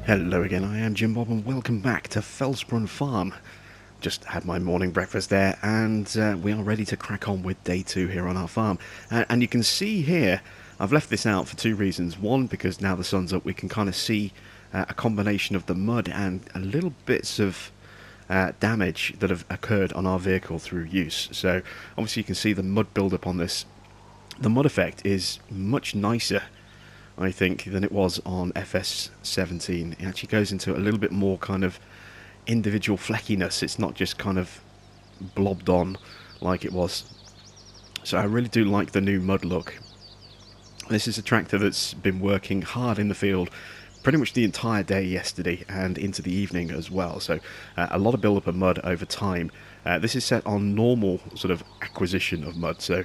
Hello again, I am Jim Bob and welcome back to Felsbrunn Farm. Just had my morning breakfast there and we are ready to crack on with day 2 here on our farm. And you can see here, I've left this out for two reasons. One, because now the sun's up we can kind of see a combination of the mud and a little bits of damage that have occurred on our vehicle through use. So obviously you can see the mud build-up on this. The mud effect is much nicer, I think, than it was on FS19. It actually goes into a little bit more kind of individual fleckiness. It's not just kind of blobbed on like it was. So I really do like the new mud look. This is a tractor that's been working hard in the field pretty much the entire day yesterday and into the evening as well. So a lot of build-up of mud over time. This is set on normal sort of acquisition of mud, so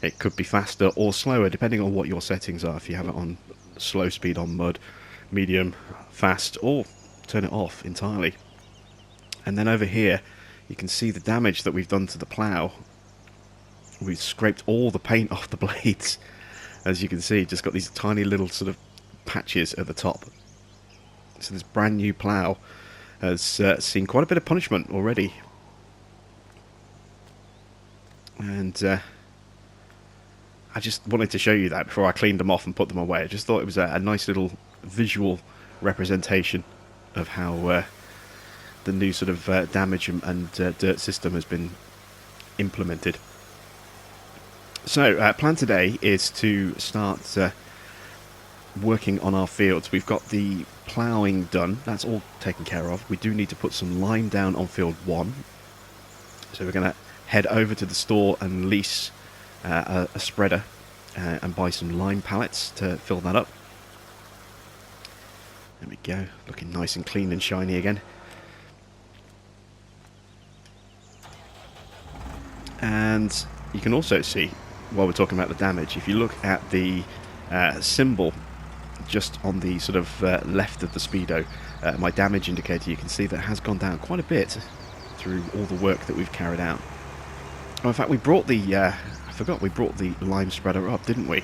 it could be faster or slower depending on what your settings are. If you have it on slow speed on mud, medium, fast, or turn it off entirely. And then over here you can see the damage that we've done to the plough. We've scraped all the paint off the blades. As you can see, just got these tiny little sort of patches at the top. So this brand new plough has seen quite a bit of punishment already. And I just wanted to show you that before I cleaned them off and put them away. I just thought it was a nice little visual representation of how the new sort of damage and dirt system has been implemented. So, plan today is to start working on our fields. We've got the ploughing done. That's all taken care of. We do need to put some lime down on field 1. So we're going to head over to the store and lease a spreader and buy some lime pallets to fill that up. There we go, looking nice and clean and shiny again. And you can also see, while we're talking about the damage, if you look at the symbol just on the sort of left of the speedo, my damage indicator, you can see that has gone down quite a bit through all the work that we've carried out. Oh, in fact, we brought the I forgot we brought the lime spreader up, didn't we?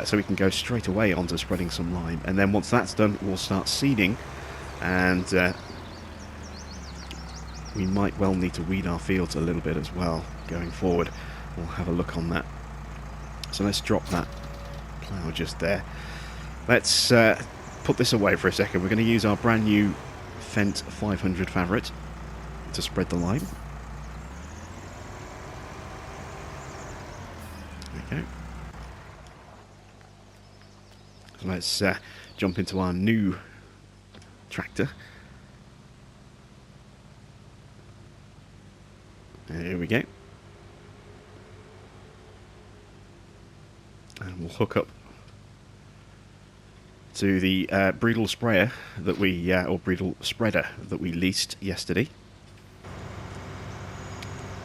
So we can go straight away onto spreading some lime, and then once that's done we'll start seeding, and we might well need to weed our fields a little bit as well going forward. We'll have a look on that. So let's drop that plough just there. Let's put this away for a second. We're going to use our brand new Fendt 500 favorite to spread the lime. There we go. So let's jump into our new tractor. There we go. And we'll hook up to the bridle sprayer that we, or bridle spreader that we leased yesterday.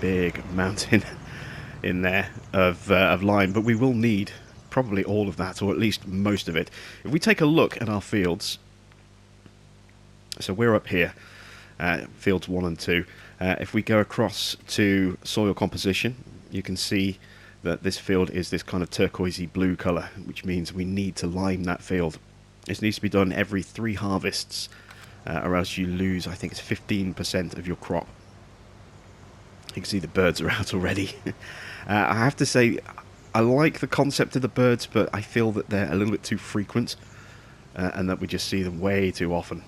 Big mountain in there of lime, but we will need probably all of that, or at least most of it. If we take a look at our fields, so we're up here, fields 1 and 2. If we go across to soil composition, you can see that this field is this kind of turquoisey blue colour, which means we need to lime that field. This needs to be done every 3 harvests, or else you lose, I think it's 15% of your crop. You can see the birds are out already. I have to say, I like the concept of the birds, but I feel that they're a little bit too frequent, and that we just see them way too often.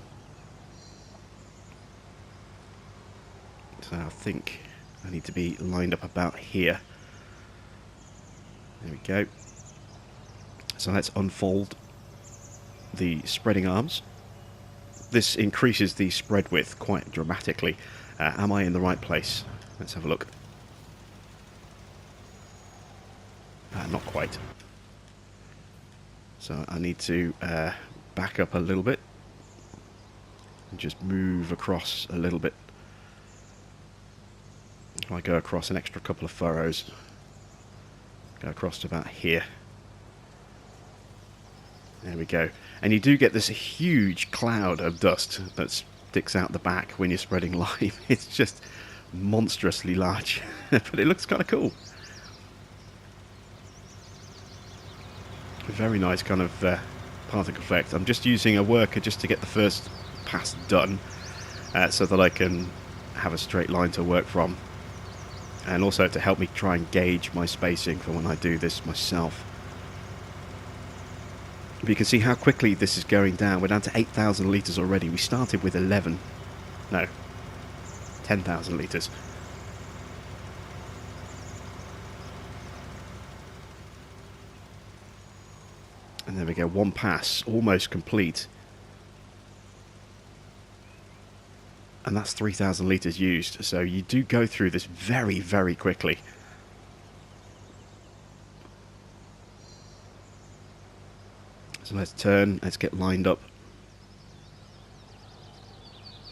So I think I need to be lined up about here. There we go. So let's unfold the spreading arms. This increases the spread width quite dramatically. Am I in the right place? Let's have a look. Not quite. So I need to back up a little bit and just move across a little bit. If I go across an extra couple of furrows, go across to about here. There we go. And you do get this huge cloud of dust that sticks out the back when you're spreading lime. It's just monstrously large, but it looks kind of cool. Very nice kind of particle effect. I'm just using a worker just to get the first pass done, so that I can have a straight line to work from, and also to help me try and gauge my spacing for when I do this myself. But you can see how quickly this is going down. We're down to 8,000 litres already. We started with 10,000 litres. And there we go, one pass, almost complete. And that's 3,000 litres used. So you do go through this very, very quickly. So let's turn, let's get lined up.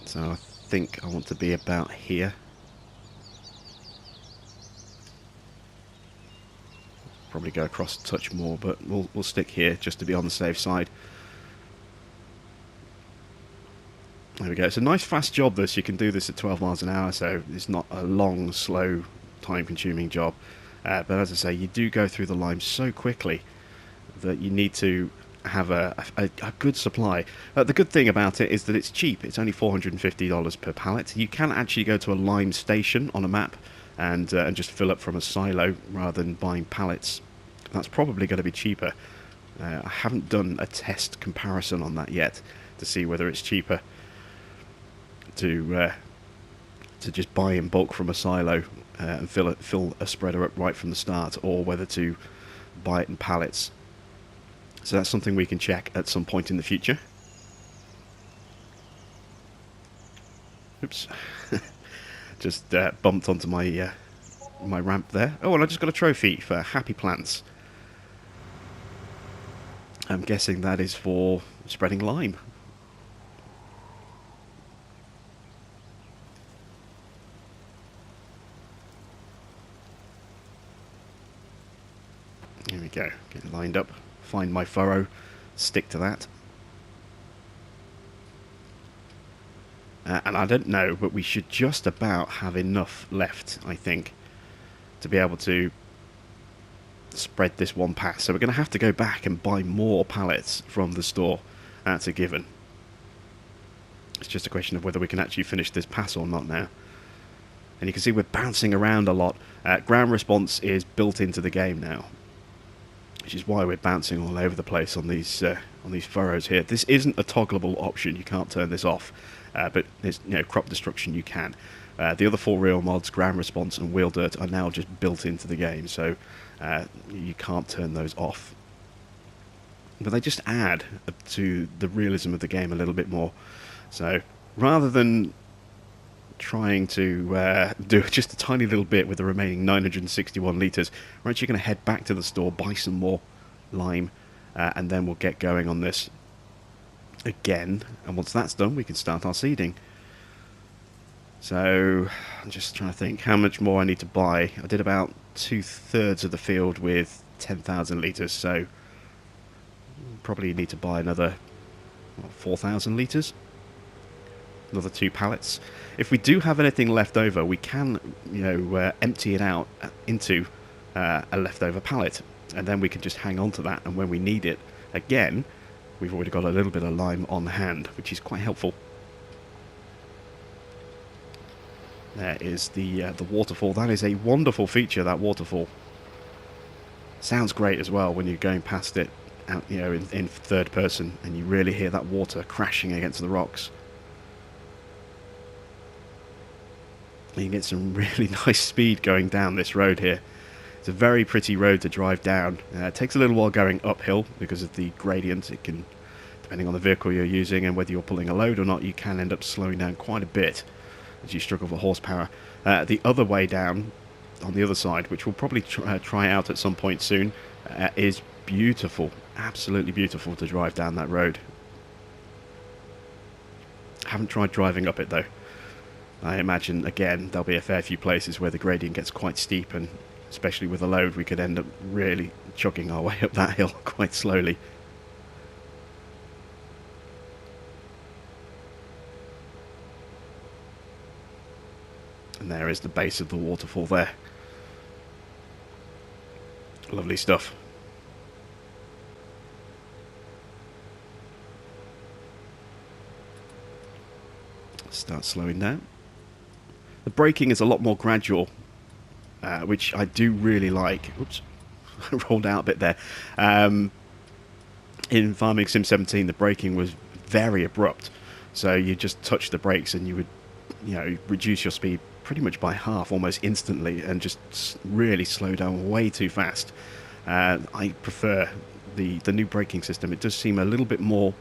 So I think I want to be about here. Probably go across a touch more, but we'll stick here just to be on the safe side. There we go. It's a nice fast job this. You can do this at 12 miles an hour, so it's not a long, slow, time-consuming job. But as I say, you do go through the lime so quickly that you need to have a good supply. The good thing about it is that it's cheap. It's only $450 per pallet. You can actually go to a lime station on a map and just fill up from a silo rather than buying pallets. That's probably going to be cheaper. I haven't done a test comparison on that yet to see whether it's cheaper to just buy in bulk from a silo and fill a spreader up right from the start, or whether to buy it in pallets. So that's something we can check at some point in the future. Oops. Just bumped onto my my ramp there. Oh, and I just got a trophy for Happy Plants. I'm guessing that is for spreading lime. Here we go. Get lined up. Find my furrow. Stick to that. And I don't know, but we should just about have enough left, I think, to be able to spread this one pass. So we're going to have to go back and buy more pallets from the store. That's a given. It's just a question of whether we can actually finish this pass or not now. And you can see we're bouncing around a lot. Ground response is built into the game now, which is why we're bouncing all over the place on these furrows here. This isn't a toggleable option. You can't turn this off. But there's, crop destruction you can. The other 4 real mods, ground response and wheel dirt, are now just built into the game, so you can't turn those off. But they just add to the realism of the game a little bit more. So rather than trying to do just a tiny little bit with the remaining 961 litres, we're actually going to head back to the store, buy some more lime, and then we'll get going on this again, and once that's done we can start our seeding. So I'm just trying to think how much more I need to buy. I did about 2/3 of the field with 10,000 litres, so probably need to buy another 4,000 litres, another 2 pallets. If we do have anything left over, we can empty it out into a leftover pallet, and then we can just hang on to that, and when we need it again, we've already got a little bit of lime on hand, which is quite helpful. There is the waterfall. That is a wonderful feature, that waterfall. Sounds great as well when you're going past it out, in third person, and you really hear that water crashing against the rocks. And you get some really nice speed going down this road here. It's a very pretty road to drive down. It takes a little while going uphill because of the gradient. It can, depending on the vehicle you're using and whether you're pulling a load or not, you can end up slowing down quite a bit as you struggle for horsepower. The other way down, on the other side, which we'll probably try out at some point soon, is beautiful. Absolutely beautiful to drive down that road. Haven't tried driving up it though. I imagine, again, there'll be a fair few places where the gradient gets quite steep, and especially with a load, we could end up really chugging our way up that hill quite slowly. And there is the base of the waterfall there. Lovely stuff. Start slowing down. The braking is a lot more gradual, which I do really like. Oops, rolled out a bit there. In Farming Sim 17, the braking was very abrupt, so you just touch the brakes and you would, reduce your speed pretty much by half almost instantly, and just really slow down way too fast. I prefer the new braking system. It does seem a little bit more.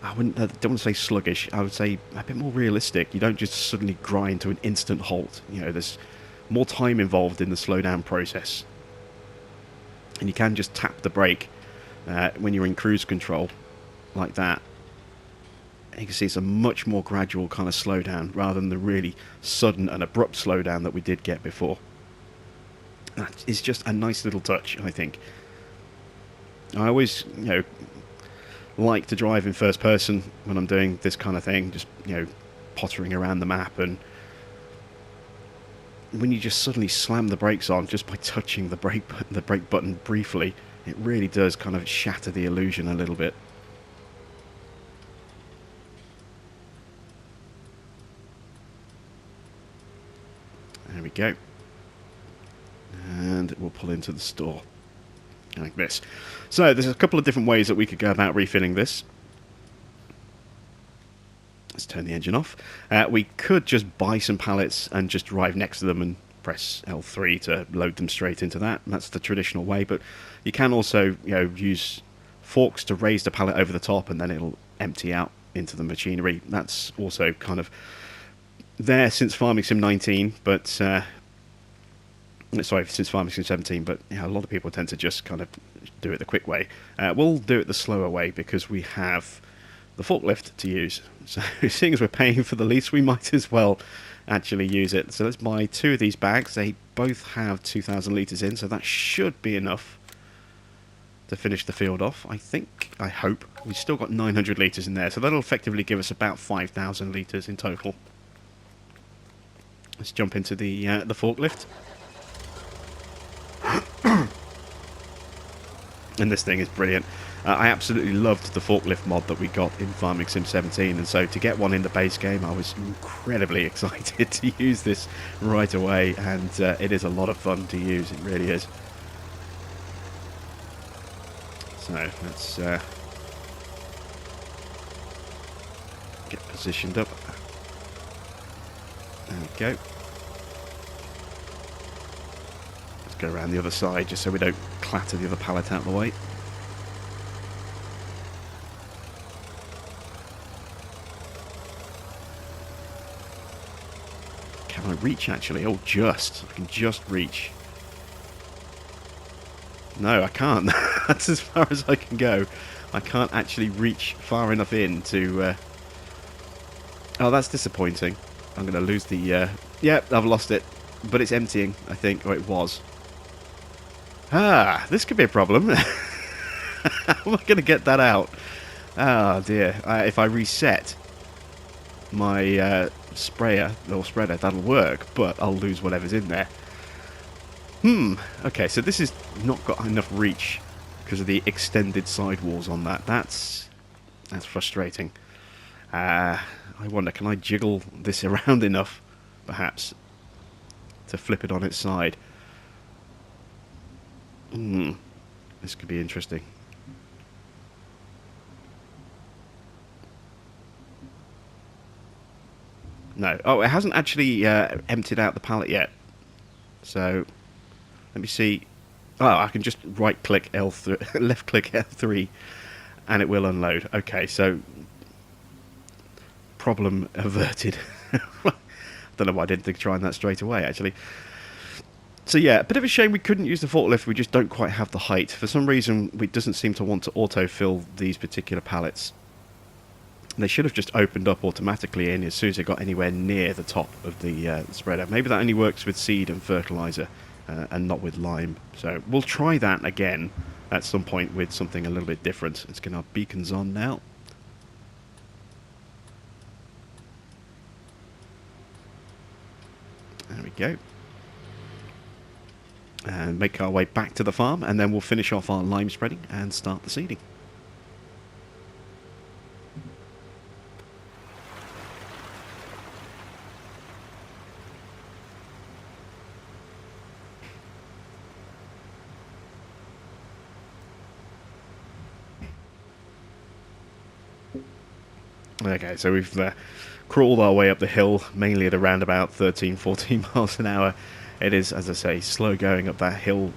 I don't want to say sluggish. I would say a bit more realistic. You don't just suddenly grind to an instant halt. There's more time involved in the slowdown process, and you can just tap the brake when you're in cruise control like that. You can see it's a much more gradual kind of slowdown rather than the really sudden and abrupt slowdown that we did get before. That is just a nice little touch, I think. I always, like to drive in first person when I'm doing this kind of thing, just, pottering around the map, and when you just suddenly slam the brakes on just by touching the brake button briefly, it really does kind of shatter the illusion a little bit. There we go. And we'll pull into the store like this. So there's a couple of different ways that we could go about refilling this. Let's turn the engine off. We could just buy some pallets and just drive next to them and press L3 to load them straight into that. That's the traditional way, but you can also use forks to raise the pallet over the top, and then it'll empty out into the machinery. That's also kind of there since Farming Sim 19, but sorry, since Farming Sim 17, but a lot of people tend to just kind of do it the quick way. We'll do it the slower way because we have the forklift to use. So seeing as we're paying for the lease, we might as well actually use it. So let's buy 2 of these bags. They both have 2,000 litres in, so that should be enough to finish the field off. I hope. We've still got 900 litres in there, so that'll effectively give us about 5,000 litres in total. Let's jump into the forklift. And this thing is brilliant. I absolutely loved the forklift mod that we got in Farming Sim 17, and so to get one in the base game, I was incredibly excited to use this right away, and it is a lot of fun to use. It really is. So let's get positioned up. There we go. Let's go around the other side just so we don't clatter the other pallet out of the way. Can I reach actually? Oh, just. I can just reach. No, I can't. That's as far as I can go. I can't actually reach far enough in to... Oh, that's disappointing. I'm going to lose the... Yep, I've lost it. But it's emptying, I think. Or it was. Ah, this could be a problem. How am I going to get that out? Oh, dear. If I reset my sprayer or spreader, that'll work. But I'll lose whatever's in there. Okay, so this has not got enough reach because of the extended sidewalls on that. That's frustrating. I wonder, can I jiggle this around enough, perhaps, to flip it on its side? This could be interesting. No. Oh, it hasn't actually emptied out the pallet yet. So, let me see. Oh, I can just right-click L3, left-click L3, and it will unload. Okay, so... problem averted. I don't know why I didn't think of trying that straight away, actually. So yeah, a bit of a shame we couldn't use the forklift. We just don't quite have the height. For some reason, it doesn't seem to want to autofill these particular pallets. They should have just opened up automatically in as soon as it got anywhere near the top of the spreader. Maybe that only works with seed and fertilizer and not with lime. So we'll try that again at some point with something a little bit different. Let's get our beacons on now. There we go. And make our way back to the farm, and then we'll finish off our lime spreading and start the seeding. Okay, so we've crawled our way up the hill, mainly at around about 13, 14 miles an hour. It is, as I say, slow going up that hill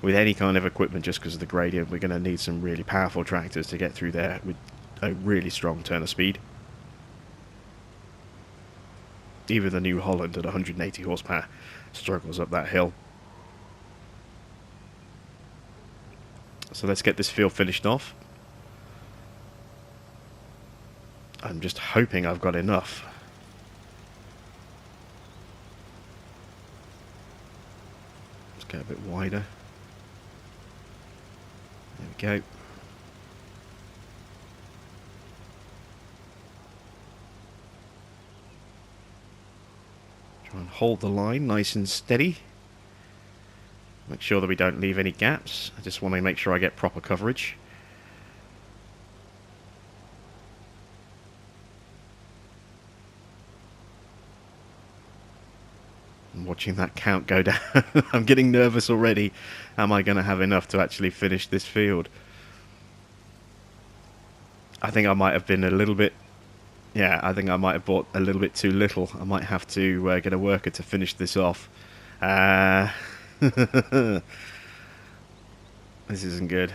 with any kind of equipment just because of the gradient. We're going to need some really powerful tractors to get through there with a really strong turn of speed. Even the New Holland at 180 horsepower struggles up that hill. So let's get this field finished off. I'm just hoping I've got enough. Let's get a bit wider. There we go. Try and hold the line nice and steady. Make sure that we don't leave any gaps. I just want to make sure I get proper coverage. I'm watching that count go down. I'm getting nervous already. Am I going to have enough to actually finish this field? I think I might have been a little bit... Yeah, I think I might have bought a little bit too little. I might have to get a worker to finish this off. This isn't good.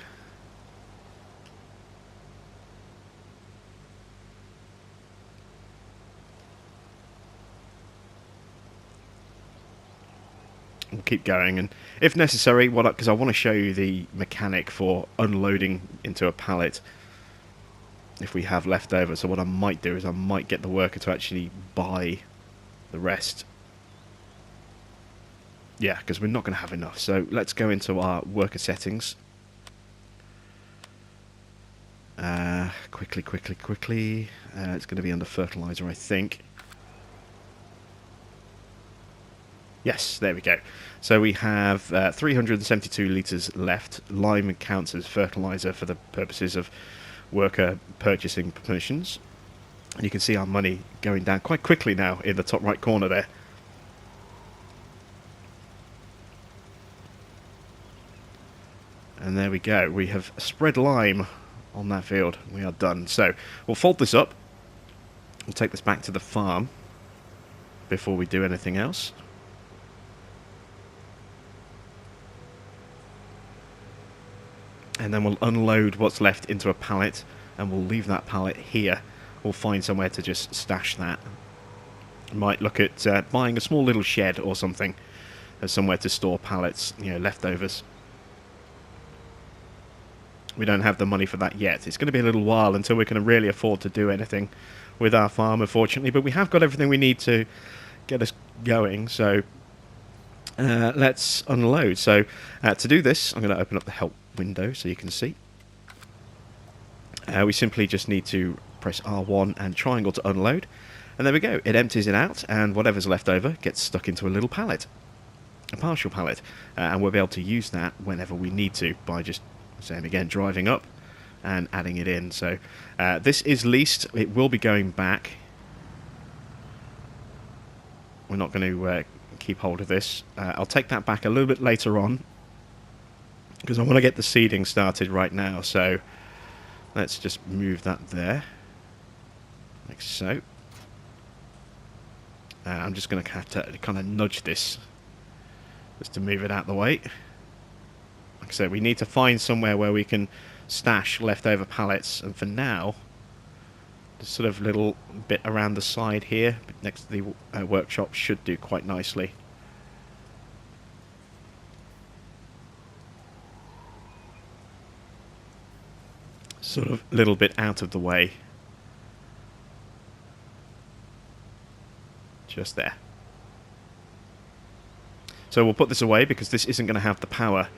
We'll keep going, and if necessary, because I want to show you the mechanic for unloading into a pallet if we have leftover. So what I might do is I might get the worker to actually buy the rest. Yeah, because we're not going to have enough. So let's go into our worker settings. Quickly. It's going to be under fertilizer, I think. Yes, there we go. So we have 372 litres left. Lime counts as fertilizer for the purposes of worker purchasing permissions. And you can see our money going down quite quickly now in the top right corner there. And there we go. We have spread lime on that field. We are done. So we'll fold this up. We'll take this back to the farm before we do anything else. And then we'll unload what's left into a pallet, and we'll leave that pallet here. We'll find somewhere to just stash that. Might look at buying a small little shed or something as somewhere to store pallets, you know, leftovers. We don't have the money for that yet. It's going to be a little while until we can really afford to do anything with our farm, unfortunately. But we have got everything we need to get us going, so let's unload. So to do this, I'm going to open up the help window so you can see. We simply just need to press R1 and triangle to unload, and there we go. It empties it out, and whatever's left over gets stuck into a little pallet, a partial pallet, and we'll be able to use that whenever we need to by just, same again, driving up and adding it in. So this is leased. It will be going back. We're not going to keep hold of this. I'll take that back a little bit later on because I want to get the seeding started right now. So let's just move that there, like so. I'm just going to have to kind of nudge this just to move it out of the way. Like I said, we need to find somewhere where we can stash leftover pallets, and for now, the sort of little bit around the side here, next to the workshop, should do quite nicely. Sort of a little bit out of the way. Just there. So we'll put this away because this isn't going to have the power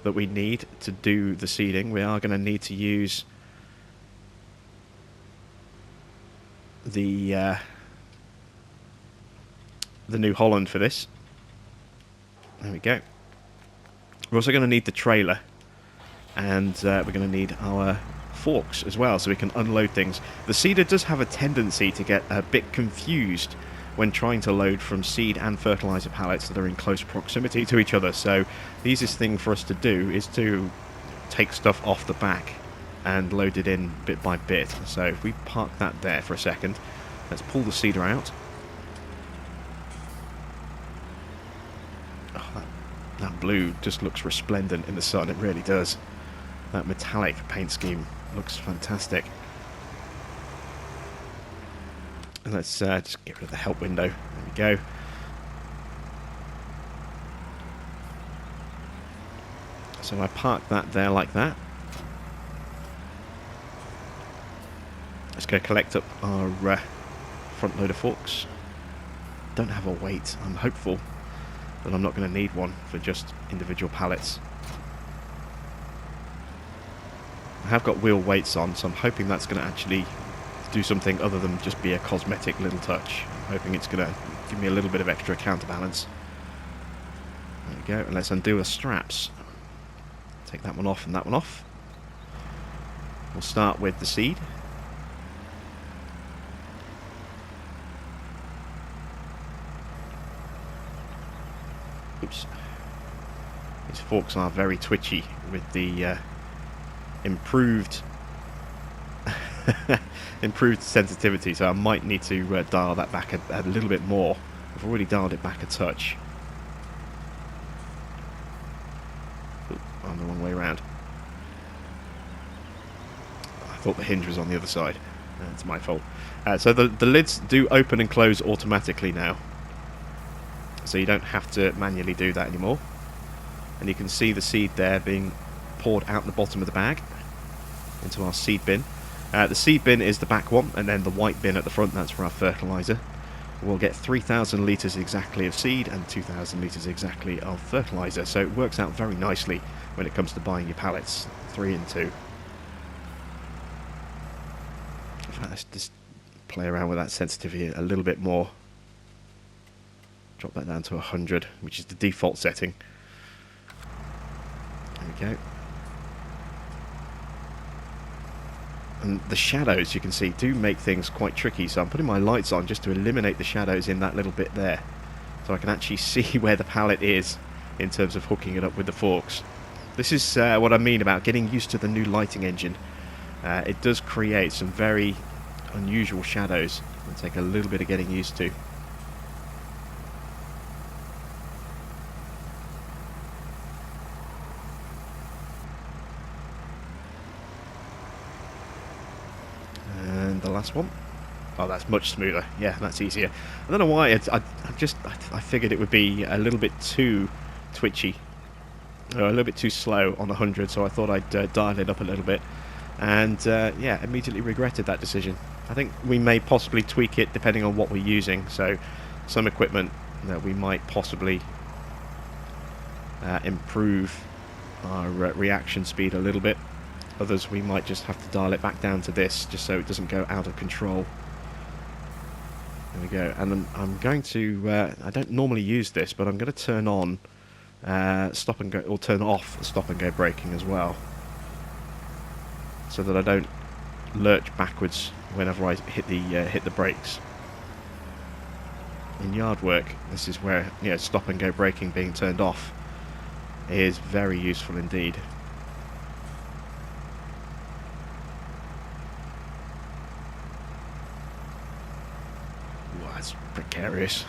that we need to do the seeding. We are going to need to use the New Holland for this. There we go. We're also going to need the trailer, and we're going to need our forks as well so we can unload things. The seeder does have a tendency to get a bit confused when trying to load from seed and fertilizer pallets that are in close proximity to each other. So the easiest thing for us to do is to take stuff off the back and loaded in bit by bit. So if we park that there for a second, let's pull the seeder out. Oh, that blue just looks resplendent in the sun, it really does. That metallic paint scheme looks fantastic. And let's just get rid of the help window. There we go. So I park that there like that. Let's go collect up our front loader forks. Don't have a weight. I'm hopeful that I'm not going to need one for just individual pallets. I have got wheel weights on, so I'm hoping that's going to actually do something other than just be a cosmetic little touch. I'm hoping it's going to give me a little bit of extra counterbalance. There we go, and let's undo the straps. Take that one off and that one off. We'll start with the seed. Oops. These forks are very twitchy with the improved improved sensitivity, so I might need to dial that back a little bit more. I've already dialed it back a touch. I'm the wrong way around. I thought the hinge was on the other side. That's my fault. So the lids do open and close automatically now, so you don't have to manually do that anymore. And you can see the seed there being poured out the bottom of the bag into our seed bin. The seed bin is the back one, and then the white bin at the front, that's for our fertiliser. We'll get 3,000 litres exactly of seed and 2,000 litres exactly of fertiliser, so it works out very nicely when it comes to buying your pallets, 3 and 2. In fact, let's just play around with that sensitivity a little bit more. Drop that down to 100, which is the default setting. There we go. And the shadows, you can see, do make things quite tricky, so I'm putting my lights on just to eliminate the shadows in that little bit there, so I can actually see where the pallet is in terms of hooking it up with the forks. This is what I mean about getting used to the new lighting engine. It does create some very unusual shadows that take a little bit of getting used to. And the last one. Oh, that's much smoother. Yeah, that's easier. I don't know why. I figured it would be a little bit too twitchy, or a little bit too slow on 100, so I thought I'd dial it up a little bit. And yeah, immediately regretted that decision. I think we may possibly tweak it depending on what we're using. So some equipment that we might possibly improve our reaction speed a little bit. Others we might just have to dial it back down to this, just so it doesn't go out of control. There we go. And I'm going to, I don't normally use this, but I'm going to turn on stop and go, or turn off stop and go braking as well, so that I don't lurch backwards whenever I hit the brakes. In yard work, this is where, you know, stop and go braking being turned off is very useful indeed. Wow, that's precarious.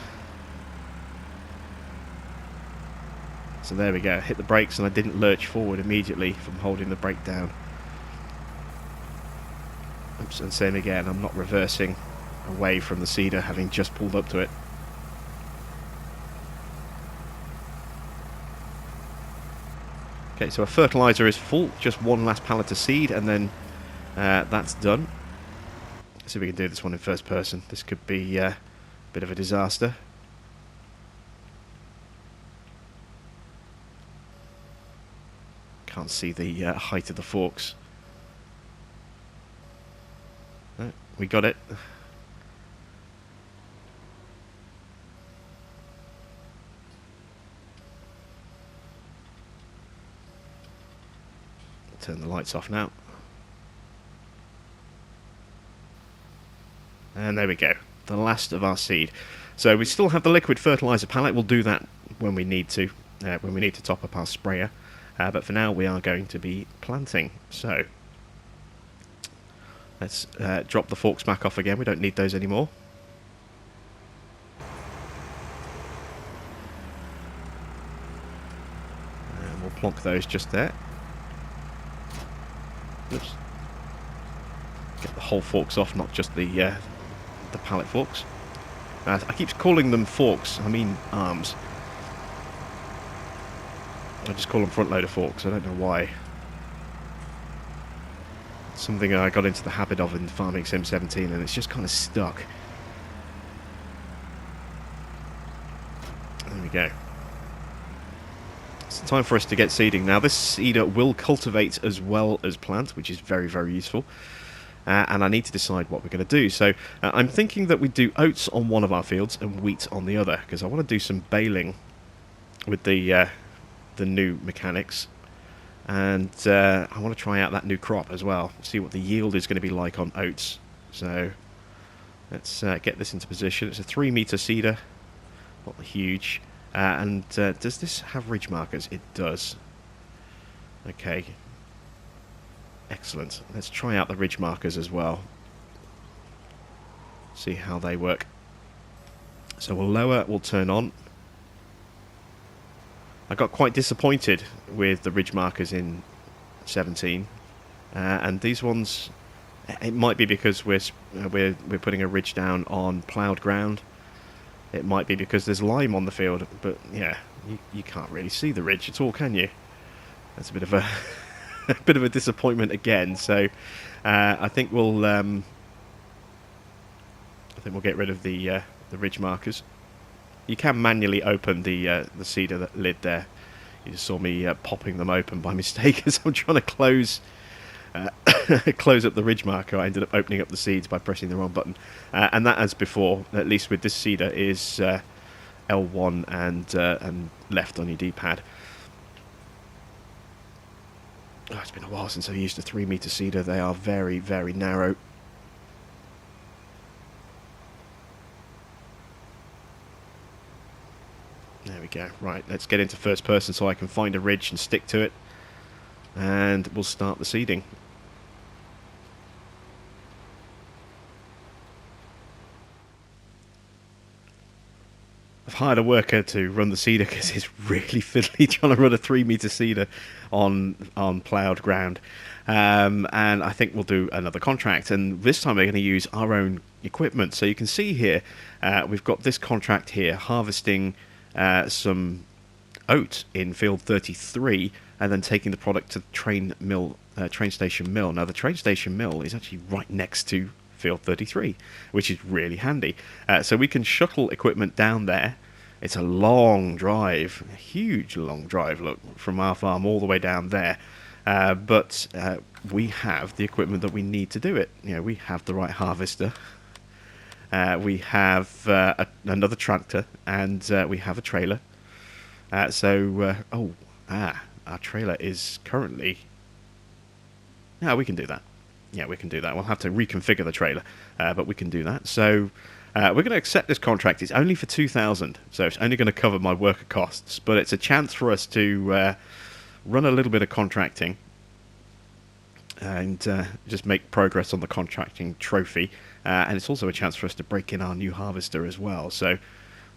So there we go, hit the brakes and I didn't lurch forward immediately from holding the brake down. Oops, and same again, I'm not reversing away from the seeder having just pulled up to it. Okay, so our fertiliser is full, just one last pallet of seed, and then that's done. Let's see if we can do this one in first person. This could be a bit of a disaster. Can't see the height of the forks. No, we got it. Turn the lights off now. And there we go, the last of our seed. So we still have the liquid fertiliser pallet. We'll do that when we need to top up our sprayer. But for now we are going to be planting. So Let's drop the forks back off again. We don't need those anymore. And we'll plonk those just there. Oops. Get the whole forks off, not just the pallet forks. I keep calling them forks, I mean arms. I just call them front loader forks, I don't know why. Something I got into the habit of in Farming Sim 17, and it's just kind of stuck. There we go. It's time for us to get seeding. Now this seeder will cultivate as well as plant, which is very, very useful. And I need to decide what we're going to do. So I'm thinking that we do oats on one of our fields and wheat on the other, because I want to do some baling with the new mechanics. And I want to try out that new crop as well, see what the yield is going to be like on oats. So let's get this into position. It's a 3-meter seeder, not huge. And does this have ridge markers? It does. Okay. Excellent. Let's try out the ridge markers as well. See how they work. So we'll lower, we'll turn on. I got quite disappointed with the ridge markers in 17, and these ones, it might be because we're putting a ridge down on ploughed ground. It might be because there's lime on the field, but yeah, you can't really see the ridge at all, can you? That's a bit of a a bit of a disappointment again. So I think we'll get rid of the ridge markers. You can manually open the seeder lid there. You just saw me popping them open by mistake as I'm trying to close close up the ridge marker. I ended up opening up the seeds by pressing the wrong button. And that, as before, at least with this seeder, is L1 and left on your D-pad. Oh, it's been a while since I used a 3-meter seeder. They are very, very narrow. There we go. Right, let's get into first person so I can find a ridge and stick to it. And we'll start the seeding. I've hired a worker to run the seeder because it's really fiddly trying to run a 3-meter seeder on ploughed ground. And I think we'll do another contract. And this time we're going to use our own equipment. So you can see here, we've got this contract here, harvesting some oat in field 33, and then taking the product to the train station mill. Now the train station mill is actually right next to field 33, which is really handy. So we can shuttle equipment down there. It's a long drive, a huge long drive, look, from our farm all the way down there. But we have the equipment that we need to do it. You know, we have the right harvester. We have another tractor, and we have a trailer. Our trailer is currently... Yeah, we can do that. Yeah, we can do that. We'll have to reconfigure the trailer, but we can do that. So we're going to accept this contract. It's only for 2,000, so it's only going to cover my worker costs. But it's a chance for us to run a little bit of contracting and just make progress on the contracting trophy. And it's also a chance for us to break in our new harvester as well. So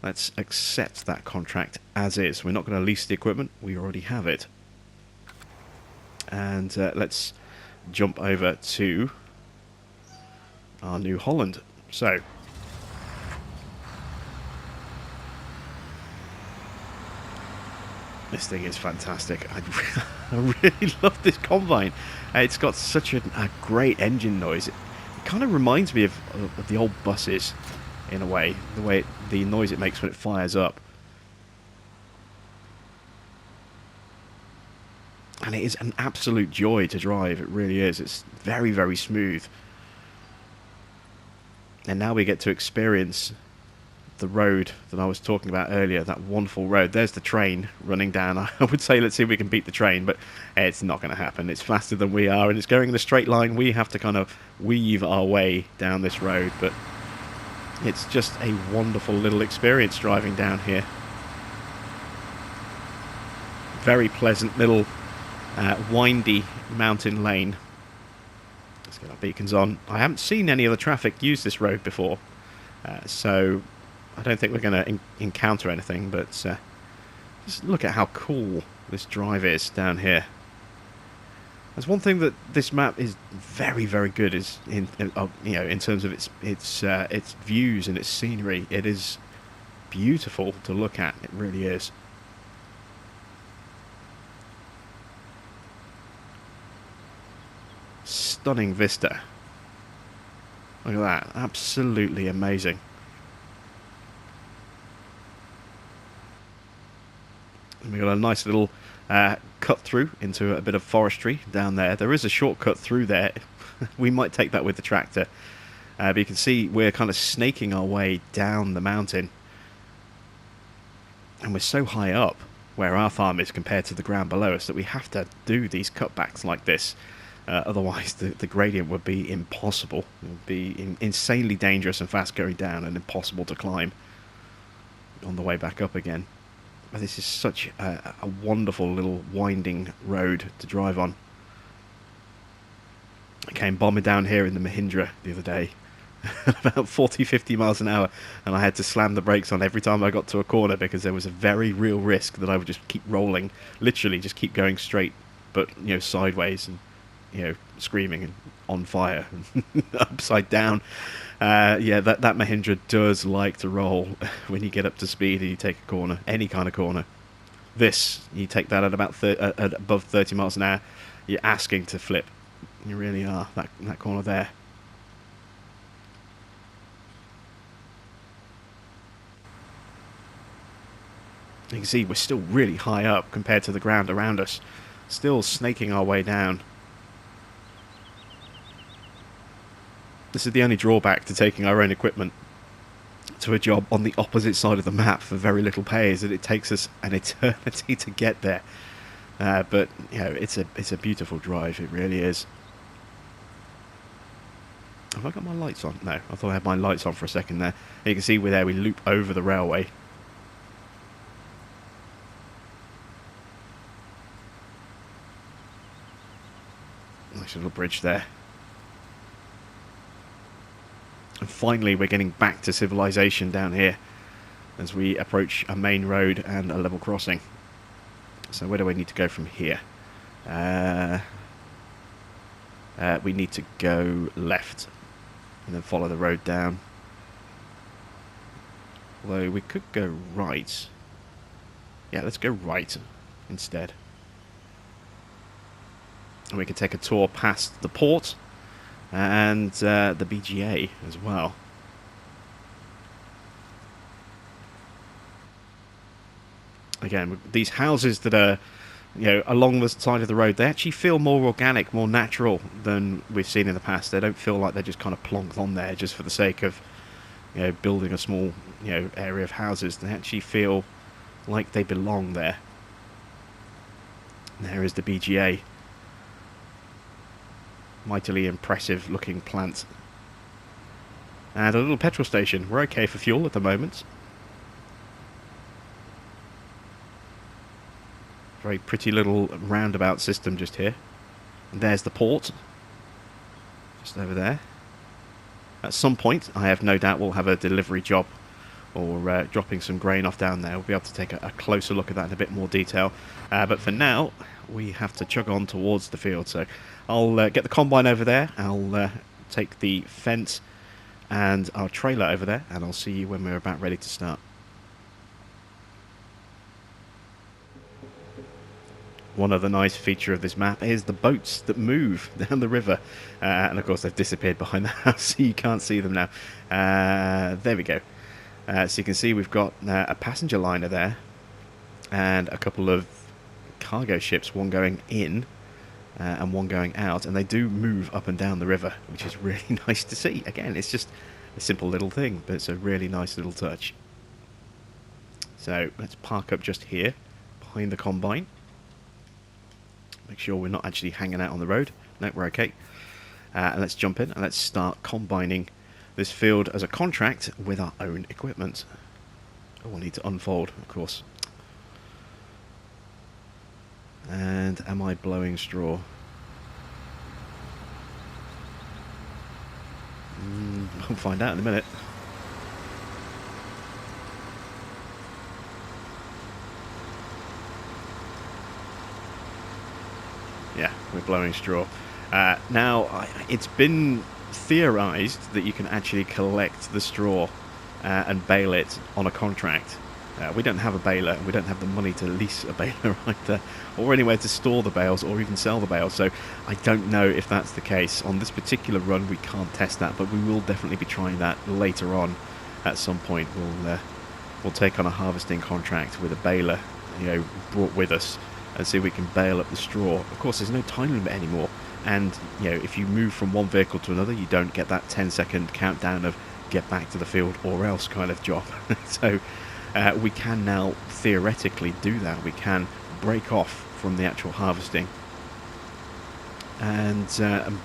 let's accept that contract as is. We're not going to lease the equipment. We already have it. And let's jump over to our New Holland. So this thing is fantastic. I really love this combine. It's got such a great engine noise. It kind of reminds me of the old buses in a way, the noise it makes when it fires up. And it is an absolute joy to drive. It really is. It's very, very smooth. And now we get to experience the road that I was talking about earlier, that wonderful road. There's the train running down. I would say let's see if we can beat the train, but it's not going to happen. It's faster than we are, and it's going in a straight line. We have to kind of weave our way down this road, but it's just a wonderful little experience driving down here. Very pleasant little windy mountain lane. Let's get our beacons on. I haven't seen any other traffic use this road before, so I don't think we're going to encounter anything, but just look at how cool this drive is down here. There's one thing that this map is very, very good is in terms of its views and its scenery. It is beautiful to look at. It really is. Stunning vista. Look at that. Absolutely amazing. And we got a nice little cut through into a bit of forestry down there. There is a shortcut through there. We might take that with the tractor. But you can see we're kind of snaking our way down the mountain. And we're so high up where our farm is compared to the ground below us that we have to do these cutbacks like this. Otherwise the gradient would be impossible. It would be insanely dangerous and fast going down and impossible to climb on the way back up again. But this is such a wonderful little winding road to drive on. I came bombing down here in the Mahindra the other day, about 40-50 miles an hour, and I had to slam the brakes on every time I got to a corner because there was a very real risk that I would just keep rolling, literally just keep going straight, but sideways and screaming and on fire and upside down. Yeah, that Mahindra does like to roll when you get up to speed and you take a corner, any kind of corner. This, you take that at about at above 30 miles an hour, you're asking to flip. You really are, that corner there. You can see we're still really high up compared to the ground around us. Still snaking our way down. This is the only drawback to taking our own equipment to a job on the opposite side of the map for very little pay, is that it takes us an eternity to get there. But it's a beautiful drive. It really is. Have I got my lights on? No, I thought I had my lights on for a second there. And you can see we loop over the railway. Nice little bridge there. And finally we're getting back to civilization down here as we approach a main road and a level crossing. So where do we need to go from here? We need to go left and then follow the road down. Although we could go right. Yeah, let's go right instead. And we can take a tour past the port and the BGA as well. Again, these houses that are along the side of the road, they actually feel more organic, more natural than we've seen in the past. They don't feel like they're just kind of plonked on there just for the sake of building a small area of houses. They actually feel like they belong there. And there is the BGA. Mightily impressive looking plant. And a little petrol station. We're okay for fuel at the moment. Very pretty little roundabout system just here. And there's the port. Just over there. At some point, I have no doubt we'll have a delivery job or dropping some grain off down there. We'll be able to take a closer look at that in a bit more detail. But for now, we have to chug on towards the field. So I'll get the combine over there. I'll take the fence and our trailer over there, and I'll see you when we're about ready to start. One other nice feature of this map is the boats that move down the river. And of course they've disappeared behind the house, so you can't see them now. There we go. So you can see we've got a passenger liner there and a couple of cargo ships, one going in and one going out, and they do move up and down the river, which is really nice to see. Again, it's just a simple little thing, but it's a really nice little touch. So let's park up just here behind the combine. Make sure we're not actually hanging out on the road. No, we're okay. And let's jump in and let's start combining this field as a contract with our own equipment. Oh, we'll need to unfold, of course. And am I blowing straw? We'll find out in a minute. Yeah, we're blowing straw. Now, it's been theorised that you can actually collect the straw and bale it on a contract. We don't have a baler, and we don't have the money to lease a baler either, or anywhere to store the bales, or even sell the bales, so I don't know if that's the case. On this particular run, we can't test that, but we will definitely be trying that later on. At some point, we'll take on a harvesting contract with a baler, brought with us, and see if we can bale up the straw. Of course, there's no time limit anymore, and if you move from one vehicle to another, you don't get that 10-second countdown of get back to the field or else kind of job. So we can now theoretically do that. We can break off from the actual harvesting and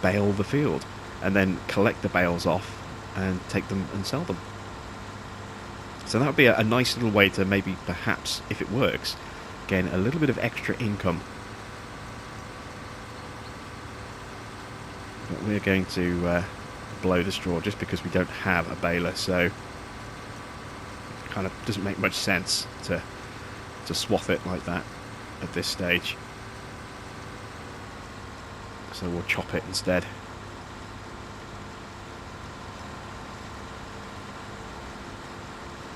bale the field, and then collect the bales off and take them and sell them. So that would be a nice little way to maybe, perhaps, if it works, gain a little bit of extra income. But we're going to blow the straw just because we don't have a baler, so it kind of doesn't make much sense to swath it like that at this stage. So we'll chop it instead.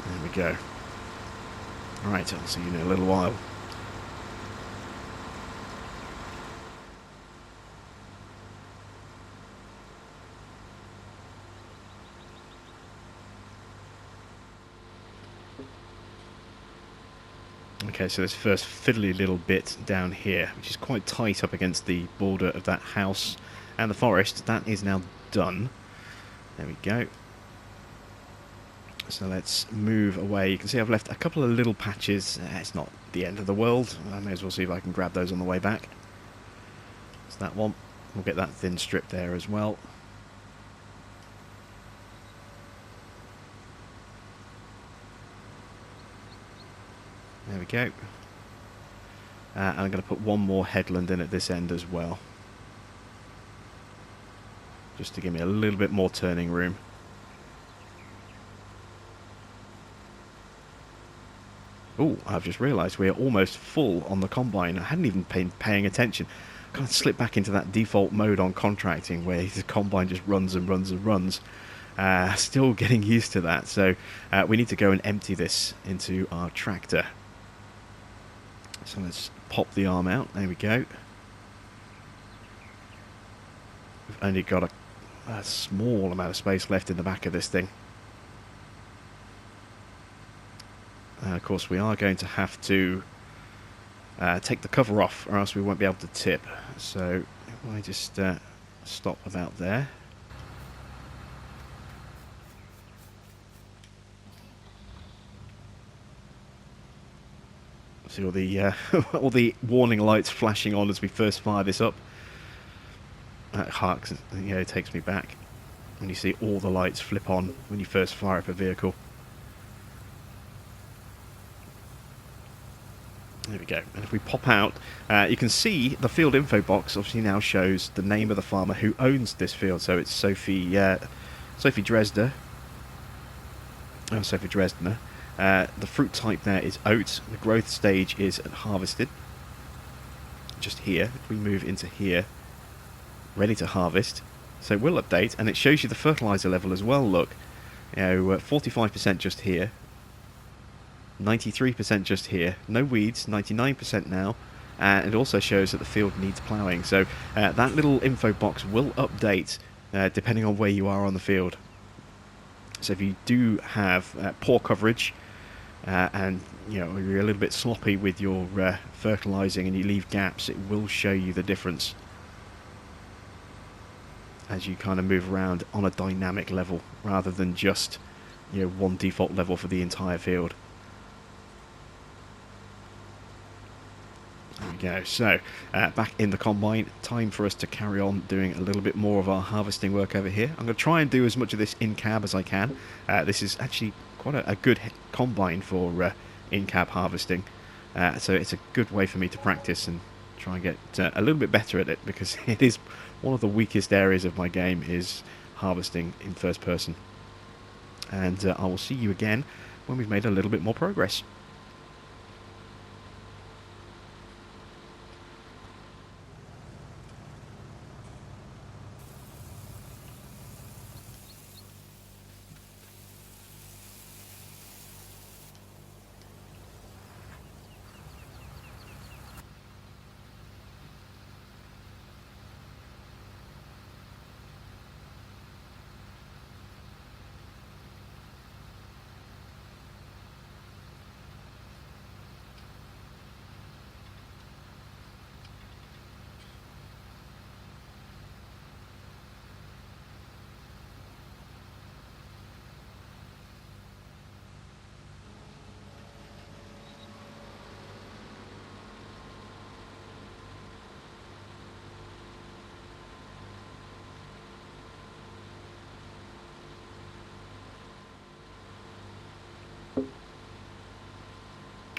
There we go. Alright, I'll see you in a little while. Okay, so this first fiddly little bit down here, which is quite tight up against the border of that house and the forest, that is now done. There we go. So let's move away. You can see I've left a couple of little patches. It's not the end of the world. I may as well see if I can grab those on the way back. It's that one. We'll get that thin strip there as well. There we go. And I'm going to put one more headland in at this end as well, just to give me a little bit more turning room. Oh, I've just realised we are almost full on the combine. I hadn't even been paying attention. I kind of slipped back into that default mode on contracting where the combine just runs and runs and runs. Still getting used to that, so we need to go and empty this into our tractor. So let's pop the arm out. There we go. We've only got a small amount of space left in the back of this thing. Of course, we are going to have to take the cover off, or else we won't be able to tip. So if I just stop about there. See all the all the warning lights flashing on as we first fire this up. That harks, it takes me back when you see all the lights flip on when you first fire up a vehicle. There we go. And if we pop out, you can see the field info box obviously now shows the name of the farmer who owns this field. So it's Sophie Dresdner. Oh, Sophie Dresdner. The fruit type there is oat. The growth stage is harvested. Just here. If we move into here, ready to harvest. So we'll update, and it shows you the fertilizer level as well. Look, 45% just here. 93% just here, no weeds, 99% now, and it also shows that the field needs ploughing. So that little info box will update depending on where you are on the field. So if you do have poor coverage and you're a little bit sloppy with your fertilizing and you leave gaps, it will show you the difference as you kind of move around on a dynamic level rather than just one default level for the entire field. There we go. So back in the combine, time for us to carry on doing a little bit more of our harvesting work over here. I'm going to try and do as much of this in cab as I can. This is actually quite a good combine for in cab harvesting, so it's a good way for me to practice and try and get a little bit better at it, because it is one of the weakest areas of my game is harvesting in first person. and I will see you again when we've made a little bit more progress.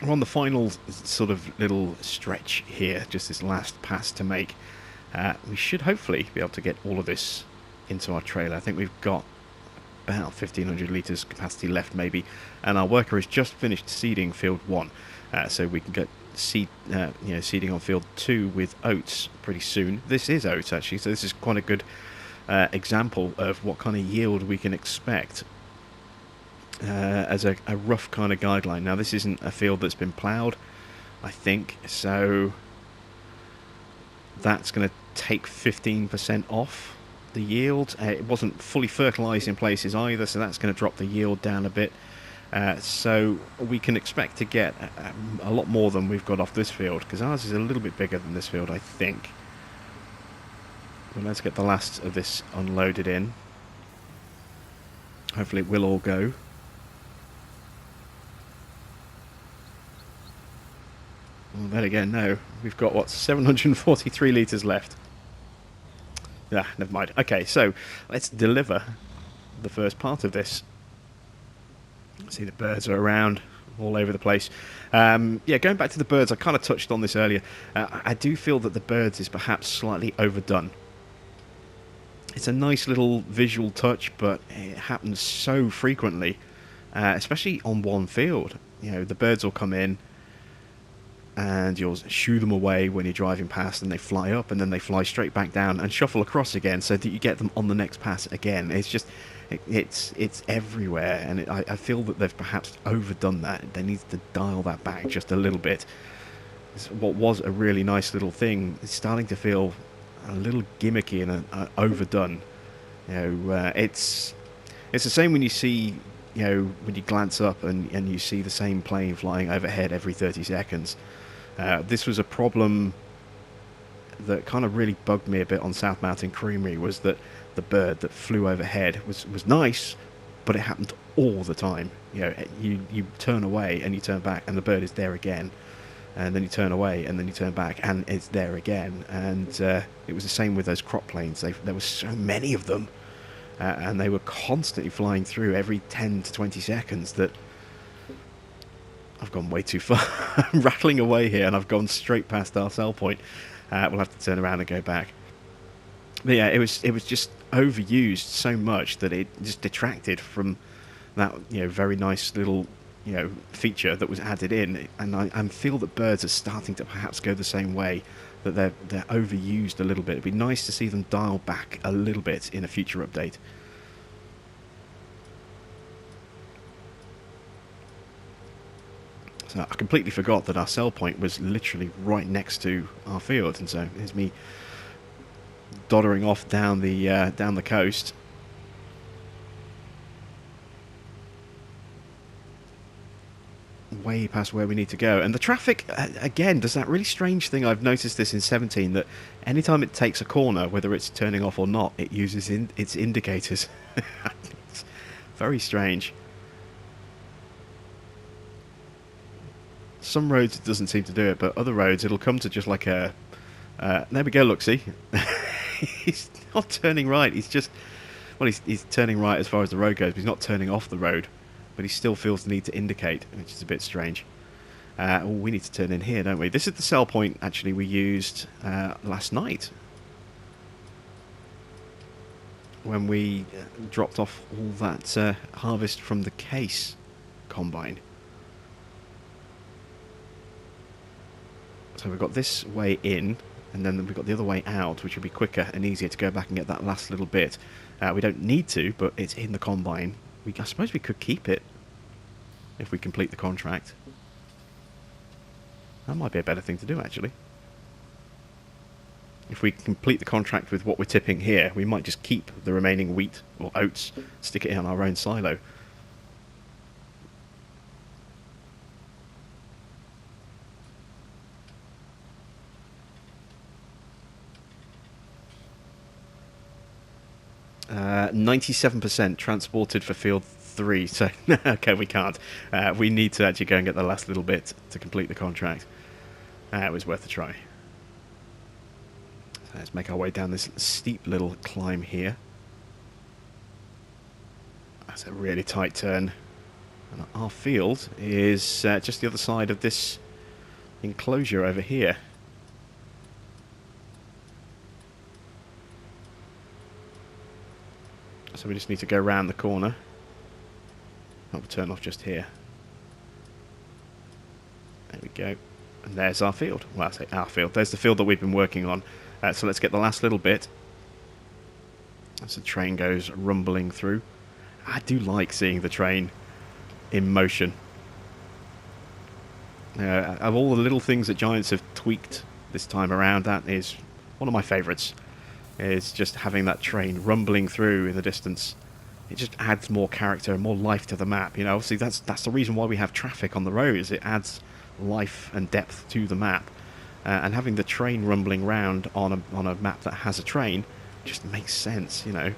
We're on the final sort of little stretch here, just this last pass to make. We should hopefully be able to get all of this into our trailer. I think we've got about 1,500 litres capacity left maybe, and our worker has just finished seeding field 1, so we can get seeding on field 2 with oats pretty soon. This is oats actually, so this is quite a good example of what kind of yield we can expect as a rough kind of guideline. Now this isn't a field that's been ploughed, I think, so that's going to take 15% off the yield. It wasn't fully fertilised in places either, so that's going to drop the yield down a bit. So we can expect to get a lot more than we've got off this field, because ours is a little bit bigger than this field, I think. Well, let's get the last of this unloaded in. Hopefully it will all go. Well, then again, no. We've got, what, 743 litres left. Ah, never mind. Okay, so let's deliver the first part of this. See, the birds are around all over the place. Yeah, going back to the birds, I kind of touched on this earlier. I do feel that the birds is perhaps slightly overdone. It's a nice little visual touch, but it happens so frequently, especially on one field. You know, the birds will come in, and you'll shoo them away when you're driving past, and they fly up, and then they fly straight back down and shuffle across again, so that you get them on the next pass again. It's just, it's everywhere, and I feel that they've perhaps overdone that. They need to dial that back just a little bit. What was a really nice little thing is starting to feel a little gimmicky and overdone. You know, it's the same when you see, you know, when you glance up and you see the same plane flying overhead every 30 seconds. This was a problem that kind of really bugged me a bit on South Mountain Creamery, was that the bird that flew overhead was nice, but it happened all the time. You know, you turn away and you turn back and the bird is there again, and then you turn away and then you turn back and it's there again. And it was the same with those crop planes. There were so many of them, and they were constantly flying through every 10 to 20 seconds that I've gone way too far. I'm rattling away here, and I've gone straight past our sell point. We'll have to turn around and go back. But yeah, it was just overused so much that it just detracted from that, you know, very nice little, you know, feature that was added in. And I feel that birds are starting to perhaps go the same way, that they're overused a little bit. It'd be nice to see them dial back a little bit in a future update. So I completely forgot that our sell point was literally right next to our field, and so here's me doddering off down the coast. Way past where we need to go. And the traffic, again, does that really strange thing. I've noticed this in 17, that anytime it takes a corner, whether it's turning off or not, it uses its indicators. It's very strange. Some roads it doesn't seem to do it, but other roads it'll come to just like a... there we go, look, see? He's not turning right, he's just... Well, he's turning right as far as the road goes, but he's not turning off the road. But he still feels the need to indicate, which is a bit strange. We need to turn in here, don't we? This is the sell point, actually, we used last night. when we dropped off all that harvest from the case combine. So we've got this way in, and then we've got the other way out, which will be quicker and easier to go back and get that last little bit. We don't need to, but it's in the combine. I suppose we could keep it if we complete the contract. That might be a better thing to do, actually. If we complete the contract with what we're tipping here, we might just keep the remaining wheat or oats, stick it in our own silo. Uh, 97% transported for field 3, so okay, we can't. We need to actually go and get the last little bit to complete the contract. It was worth a try. So let's make our way down this steep little climb here. That's a really tight turn. And our field is just the other side of this enclosure over here. So we just need to go round the corner. That will turn off just here. There we go. And there's our field. Well, I say our field. There's the field that we've been working on. So let's get the last little bit. As the train goes rumbling through. I do like seeing the train in motion. Of all the little things that Giants have tweaked this time around, that is one of my favourites. Is just having that train rumbling through in the distance. It just adds more character and more life to the map. You know, obviously that's the reason why we have traffic on the roads. It adds life and depth to the map, and having the train rumbling round on a map that has a train just makes sense. You know.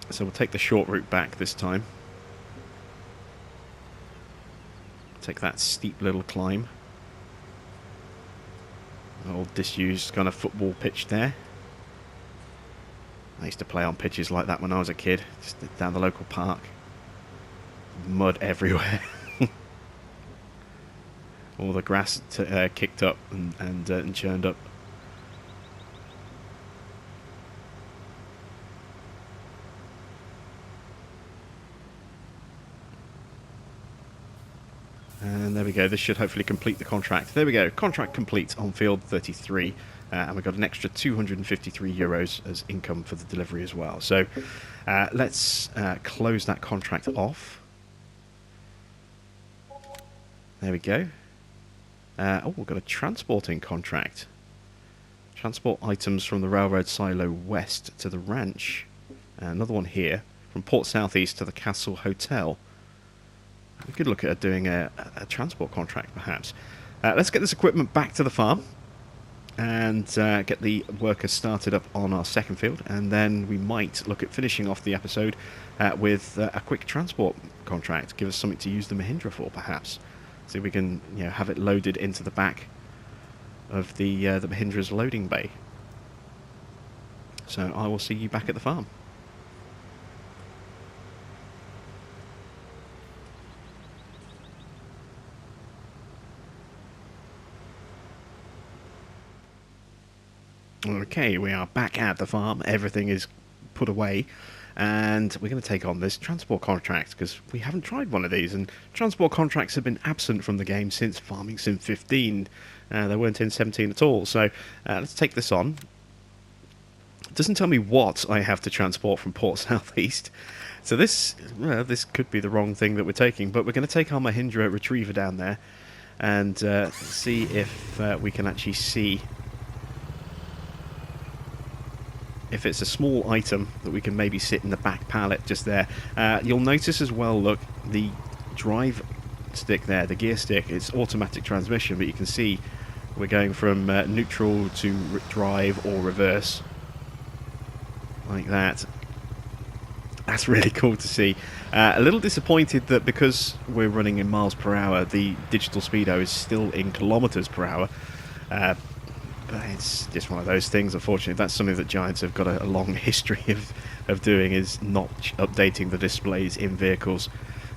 So we'll take the short route back this time. Take that steep little climb. Old disused kind of football pitch there. I used to play on pitches like that when I was a kid, just down the local park. Mud everywhere. All the grass kicked up and churned up. And there we go, this should hopefully complete the contract. There we go, contract complete on field 33. And we've got an extra €253 as income for the delivery as well. So let's close that contract off. There we go. Oh, we've got a transporting contract. Transport items from the railroad silo west to the ranch. Another one here, from Port Southeast to the Castle Hotel. We could look at doing a transport contract, perhaps. Let's get this equipment back to the farm and get the workers started up on our second field, and then we might look at finishing off the episode with a quick transport contract. Give us something to use the Mahindra for, perhaps. See if we can, have it loaded into the back of the Mahindra's loading bay. So I will see you back at the farm. Okay, we are back at the farm. Everything is put away, and we're going to take on this transport contract because we haven't tried one of these, and transport contracts have been absent from the game since Farming Sim 15. They weren't in 17 at all, so let's take this on. It doesn't tell me what I have to transport from Port Southeast, so this could be the wrong thing that we're taking, but we're going to take our Mahindra Retriever down there and see if we can actually see if it's a small item that we can maybe sit in the back pallet just there. You'll notice as well, look, the drive stick there, the gear stick, it's automatic transmission, but you can see we're going from neutral to drive or reverse, like that. That's really cool to see. A little disappointed that because we're running in miles per hour, the digital speedo is still in kilometers per hour. But it's just one of those things, unfortunately. That's something that Giants have got a long history of doing, is not updating the displays in vehicles.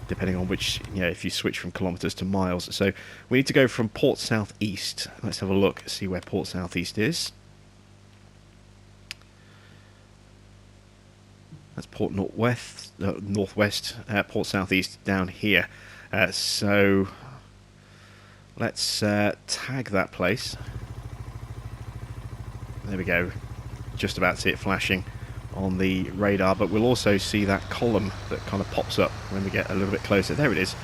depending on which, if you switch from kilometres to miles. So we need to go from port southeast. Let's have a look, see where port southeast is. That's port northwest, port southeast down here. So let's tag that place. There we go. Just about see it flashing on the radar, but we'll also see that column that kind of pops up when we get a little bit closer. There it is.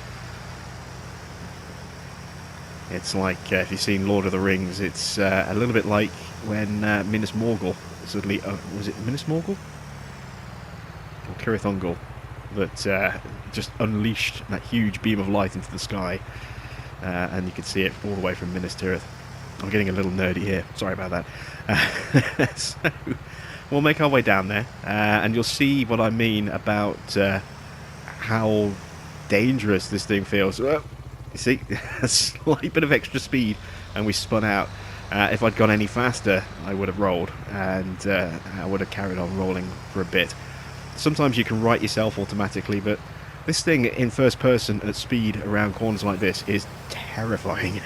It's like, if you've seen Lord of the Rings, it's a little bit like when Minas Morgul, suddenly, was it Minas Morgul? Or Cirith Ungol, that just unleashed that huge beam of light into the sky, and you can see it all the way from Minas Tirith. I'm getting a little nerdy here, sorry about that. So we'll make our way down there, and you'll see what I mean about how dangerous this thing feels. You see, a slight bit of extra speed and we spun out. If I'd gone any faster, I would have rolled, and I would have carried on rolling for a bit. Sometimes you can right yourself automatically, but this thing in first person at speed around corners like this is terrifying.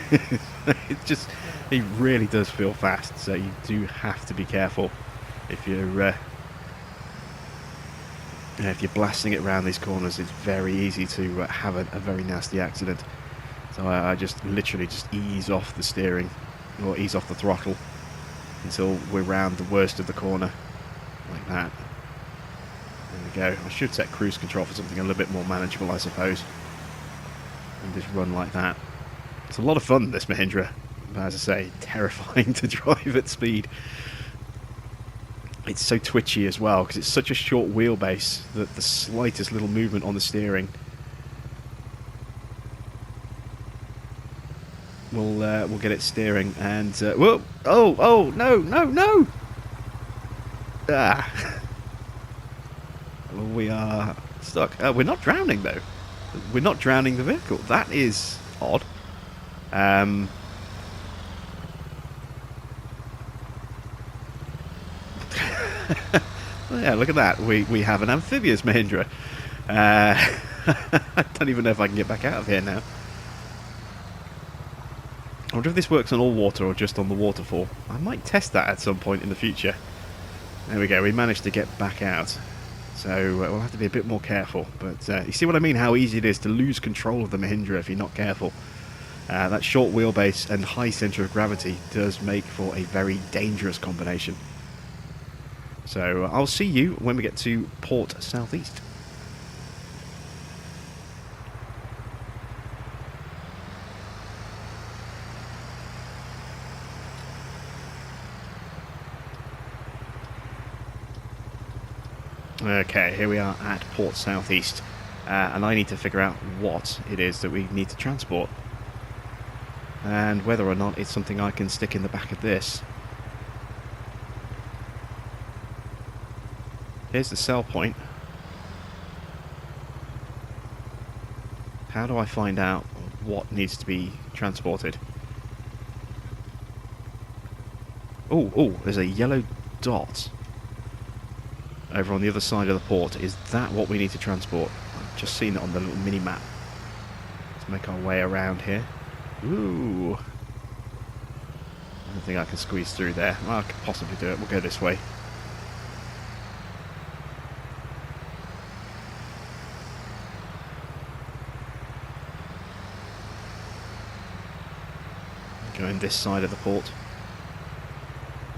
It really does feel fast, so you do have to be careful if you're blasting it around these corners. It's very easy to have a very nasty accident. So I just literally just ease off the steering, or ease off the throttle, until we're round the worst of the corner, like that. There we go. I should set cruise control for something a little bit more manageable, I suppose, and just run like that. It's a lot of fun, this Mahindra, but as I say, terrifying to drive at speed. It's so twitchy as well, because it's such a short wheelbase that the slightest little movement on the steering will get it steering. And whoa! Oh no! Ah, we are stuck. We're not drowning though. We're not drowning the vehicle. That is odd. Yeah, look at that. We have an amphibious Mahindra. I don't even know if I can get back out of here now. I wonder if this works on all water or just on the waterfall. I might test that at some point in the future. There we go. We managed to get back out. So we'll have to be a bit more careful. But you see what I mean? How easy it is to lose control of the Mahindra if you're not careful. That short wheelbase and high centre of gravity does make for a very dangerous combination. So I'll see you when we get to Port Southeast. Okay, here we are at Port Southeast, and I need to figure out what it is that we need to transport, and whether or not it's something I can stick in the back of this. Here's the sell point. How do I find out what needs to be transported? Oh, there's a yellow dot over on the other side of the port. Is that what we need to transport? I've just seen it on the little mini-map. Let's make our way around here. Ooh. I don't think I can squeeze through there. Well, I could possibly do it. We'll go this way. Going this side of the port.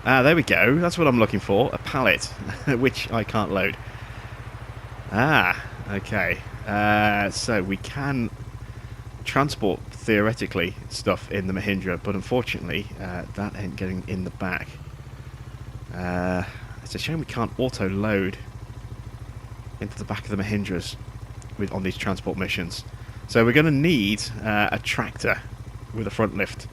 Ah, there we go. That's what I'm looking for. A pallet, which I can't load. Ah, okay. So we can transport, theoretically, stuff in the Mahindra, but unfortunately, that ain't getting in the back. It's a shame we can't auto-load into the back of the Mahindras on these transport missions. So we're going to need a tractor with a front lift.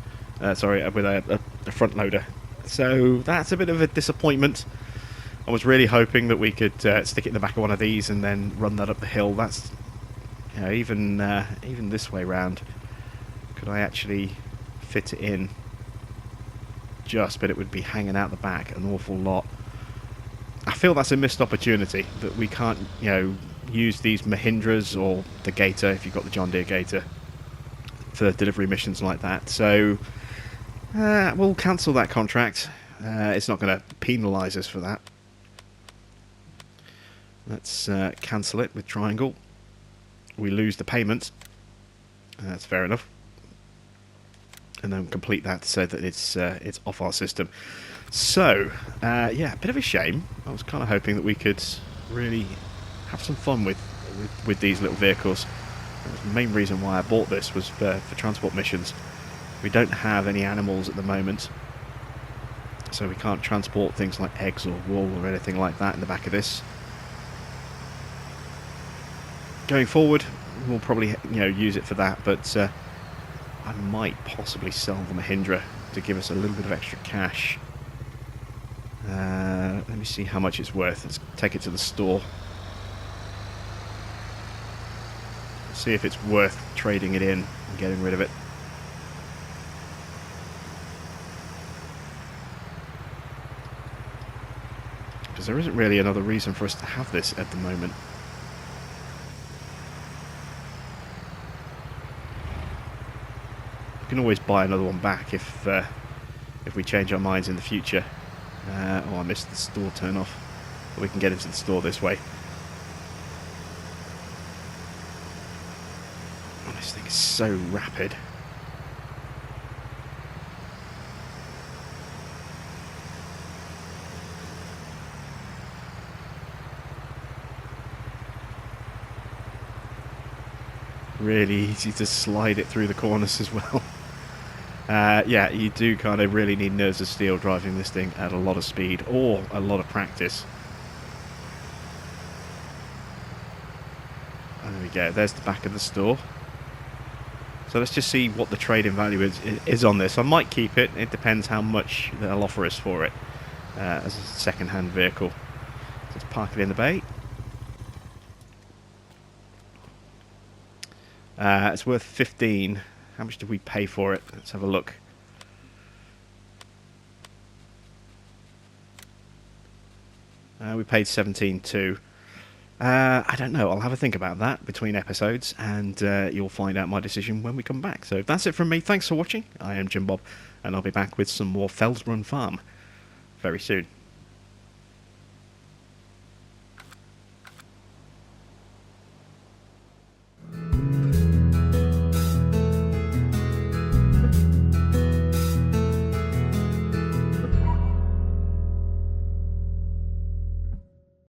Sorry, with a front loader. So that's a bit of a disappointment. I was really hoping that we could stick it in the back of one of these and then run that up the hill. That's, you know, even this way round, could I actually fit it in? Just, but it would be hanging out the back an awful lot. I feel that's a missed opportunity, that we can't, use these Mahindras or the Gator, if you've got the John Deere Gator, for delivery missions like that. So we'll cancel that contract. It's not going to penalise us for that. Let's cancel it with triangle. We lose the payment. That's fair enough. And then complete that so that it's off our system. So, yeah, a bit of a shame. I was kind of hoping that we could really have some fun with these little vehicles. The main reason why I bought this was for transport missions. We don't have any animals at the moment, so we can't transport things like eggs or wool or anything like that in the back of this. Going forward, we'll probably use it for that, but I might possibly sell the Mahindra to give us a little bit of extra cash. Let me see how much it's worth. Let's take it to the store. See if it's worth trading it in and getting rid of it. Because there isn't really another reason for us to have this at the moment. We can always buy another one back if we change our minds in the future. Oh, I missed the store turn off. But we can get into the store this way. Oh, this thing is so rapid. Really easy to slide it through the corners as well. Yeah, you do kind of really need nerves of steel driving this thing at a lot of speed or a lot of practice. There we go, there's the back of the store. So let's just see what the trade-in value is on this. I might keep it, it depends how much they'll offer us for it as a second-hand vehicle. Let's park it in the bay. It's worth 15. How much did we pay for it? Let's have a look. We paid 17 too. I don't know. I'll have a think about that between episodes, and you'll find out my decision when we come back. So that's it from me. Thanks for watching. I am Jim Bob, and I'll be back with some more Felsbrunn Farm very soon.